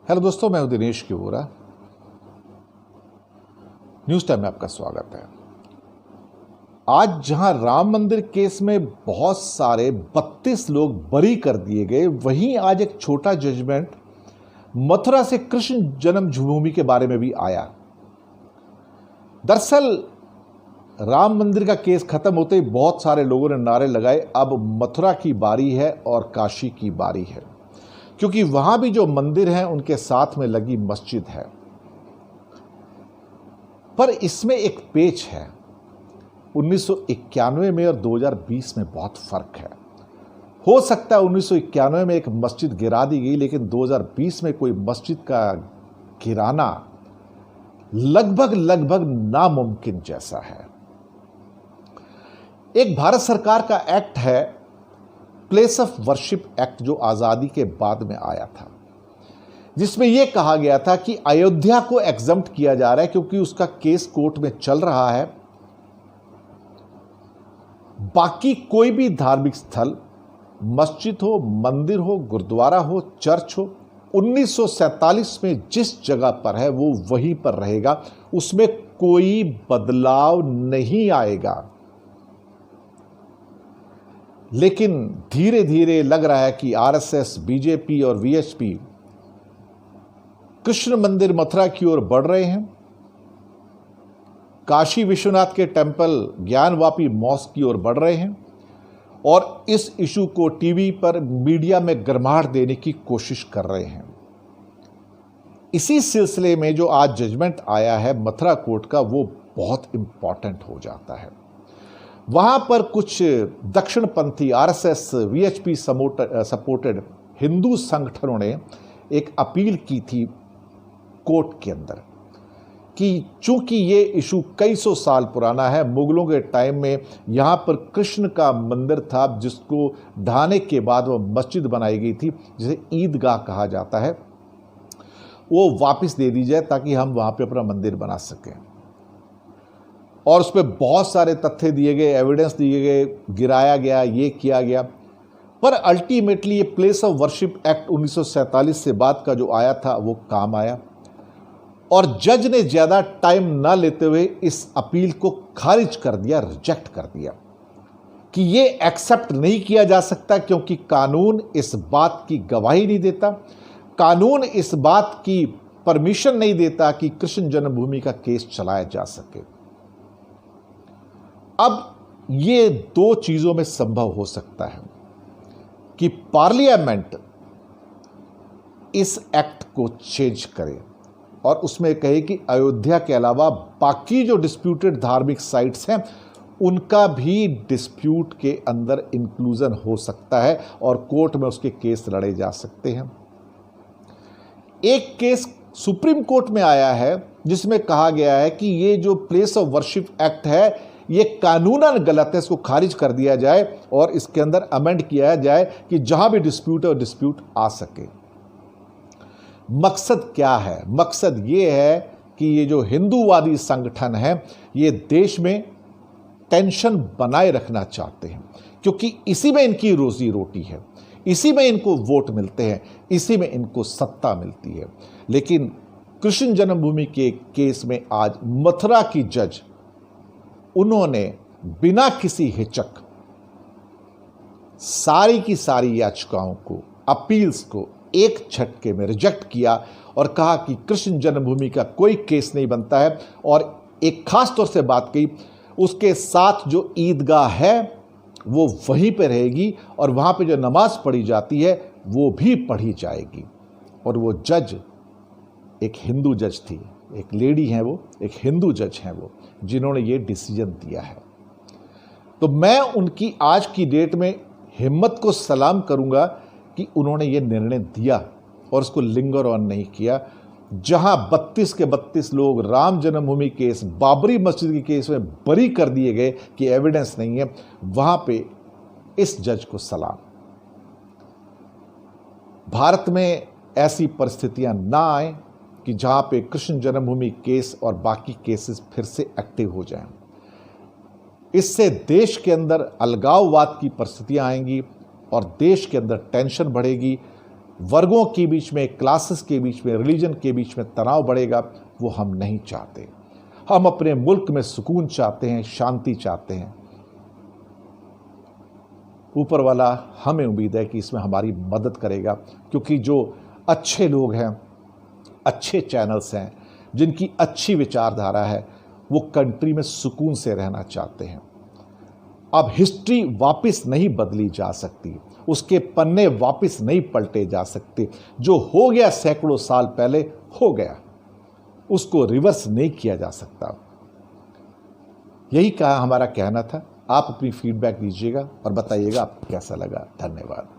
Hello दोस्तों, मैं हूं दिनेश किवोरा। न्यूज़ टाइम में आपका स्वागत है। आज जहां राम मंदिर केस में बहुत सारे 32 लोग बरी कर दिए गए, वहीं आज एक छोटा जजमेंट मथुरा से कृष्ण जन्मभूमि के बारे में भी आया। दरअसल राम मंदिर का केस खत्म होते ही बहुत सारे लोगों ने नारे लगाए, अब मथुरा की बारी है और काशी की बारी है, क्योंकि वहां भी जो मंदिर हैं उनके साथ में लगी मस्जिद है। पर इसमें एक पेच है, 1991 में और 2020 में बहुत फर्क है। हो सकता है 1991 में एक मस्जिद गिरा दी गई, लेकिन 2020 में कोई मस्जिद का गिराना लगभग नामुमकिन जैसा है। एक भारत सरकार का एक्ट है, प्लेस ऑफ वर्शिप एक्ट, जो आजादी के बाद में आया था, जिसमें यह कहा गया था कि अयोध्या को एग्जम्प्ट किया जा रहा है क्योंकि उसका केस कोर्ट में चल रहा है। बाकी कोई भी धार्मिक स्थल, मस्जिद हो, मंदिर हो, गुरुद्वारा हो, चर्च हो, 1947 में जिस जगह पर है वो वहीं पर रहेगा, उसमें कोई बदलाव नहीं आएगा। लेकिन धीरे धीरे लग रहा है कि आरएसएस, बीजेपी और वीएचपी कृष्ण मंदिर मथुरा की ओर बढ़ रहे हैं। काशी विश्वनाथ के टेंपल ज्ञानवापी मॉस्क की ओर बढ़ रहे हैं और इस इशू को टीवी पर, मीडिया में गर्माहट देने की कोशिश कर रहे हैं। इसी सिलसिले में जो आज जजमेंट आया है मथुरा कोर्ट का, वो बहुत इंपॉर्टेंट हो जाता है। वहां पर कुछ दक्षिणपंथी आरएसएस, वीएचपी सपोर्टेड हिंदू संगठनों ने एक अपील की थी कोर्ट के अंदर कि चूंकि ये इशू कई सौ साल पुराना है, मुगलों के टाइम में यहां पर कृष्ण का मंदिर था जिसको ढाने के बाद वो मस्जिद बनाई गई थी, जिसे ईदगाह कहा जाता है, वो वापस दे दी जाए ताकि हम वहां पे अपना मंदिर बना सकें। और उस पर बहुत सारे तथ्य दिए गए, एविडेंस दिए गए, गिराया गया, ये किया गया। पर अल्टीमेटली ये प्लेस ऑफ वर्शिप एक्ट 1947 से बाद का जो आया था वो काम आया और जज ने ज़्यादा टाइम ना लेते हुए इस अपील को खारिज कर दिया, रिजेक्ट कर दिया कि ये एक्सेप्ट नहीं किया जा सकता, क्योंकि कानून इस बात की गवाही नहीं देता, कानून इस बात की परमिशन नहीं देता कि कृष्ण जन्मभूमि का केस चलाया जा सके। अब ये दो चीजों में संभव हो सकता है कि पार्लियामेंट इस एक्ट को चेंज करे और उसमें कहे कि अयोध्या के अलावा बाकी जो डिस्प्यूटेड धार्मिक साइट्स हैं उनका भी डिस्प्यूट के अंदर इंक्लूजन हो सकता है और कोर्ट में उसके केस लड़े जा सकते हैं। एक केस सुप्रीम कोर्ट में आया है जिसमें कहा गया है कि ये जो प्लेस ऑफ वर्शिप एक्ट है ये कानूनन गलत है, इसको खारिज कर दिया जाए और इसके अंदर अमेंड किया जाए कि जहां भी डिस्प्यूट है वो डिस्प्यूट आ सके। मकसद क्या है? मकसद ये है कि ये जो हिंदूवादी संगठन है ये देश में टेंशन बनाए रखना चाहते हैं, क्योंकि इसी में इनकी रोजी रोटी है, इसी में इनको वोट मिलते हैं, इसी में इनको सत्ता मिलती है। लेकिन कृष्ण जन्मभूमि के केस में आज मथुरा की जज, उन्होंने बिना किसी हिचक सारी की सारी याचिकाओं को, अपील्स को एक झटके में रिजेक्ट किया और कहा कि कृष्ण जन्मभूमि का कोई केस नहीं बनता है। और एक खास तौर से बात कही, उसके साथ जो ईदगाह है वो वहीं पे रहेगी और वहां पे जो नमाज पढ़ी जाती है वो भी पढ़ी जाएगी। और वो जज एक हिंदू जज थी, एक लेडी हैं वो, एक हिंदू जज हैं वो, जिन्होंने ये डिसीजन दिया है। तो मैं उनकी आज की डेट में हिम्मत को सलाम करूंगा कि उन्होंने ये निर्णय दिया और उसको लिंगर ऑन नहीं किया। जहां 32 के 32 लोग राम जन्मभूमि केस, बाबरी मस्जिद के केस में बरी कर दिए गए कि एविडेंस नहीं है, वहां पे इस जज को सलाम। भारत में ऐसी परिस्थितियां ना आए कि जहां पे कृष्ण जन्मभूमि केस और बाकी केसेस फिर से एक्टिव हो जाएं। इससे देश के अंदर अलगाववाद की परिस्थितियां आएंगी और देश के अंदर टेंशन बढ़ेगी। वर्गों के बीच में, क्लासेस के बीच में, रिलीजन के बीच में तनाव बढ़ेगा, वो हम नहीं चाहते। हम अपने मुल्क में सुकून चाहते हैं, शांति चाहते हैं। ऊपर वाला हमें उम्मीद है कि इसमें हमारी मदद करेगा, क्योंकि जो अच्छे लोग हैं, अच्छे चैनल्स हैं, जिनकी अच्छी विचारधारा है, वो कंट्री में सुकून से रहना चाहते हैं। अब हिस्ट्री वापस नहीं बदली जा सकती, उसके पन्ने वापस नहीं पलटे जा सकते। जो हो गया सैकड़ों साल पहले हो गया, उसको रिवर्स नहीं किया जा सकता। यही हमारा कहना था। आप अपनी फीडबैक दीजिएगा और बताइएगा आपको कैसा लगा। धन्यवाद।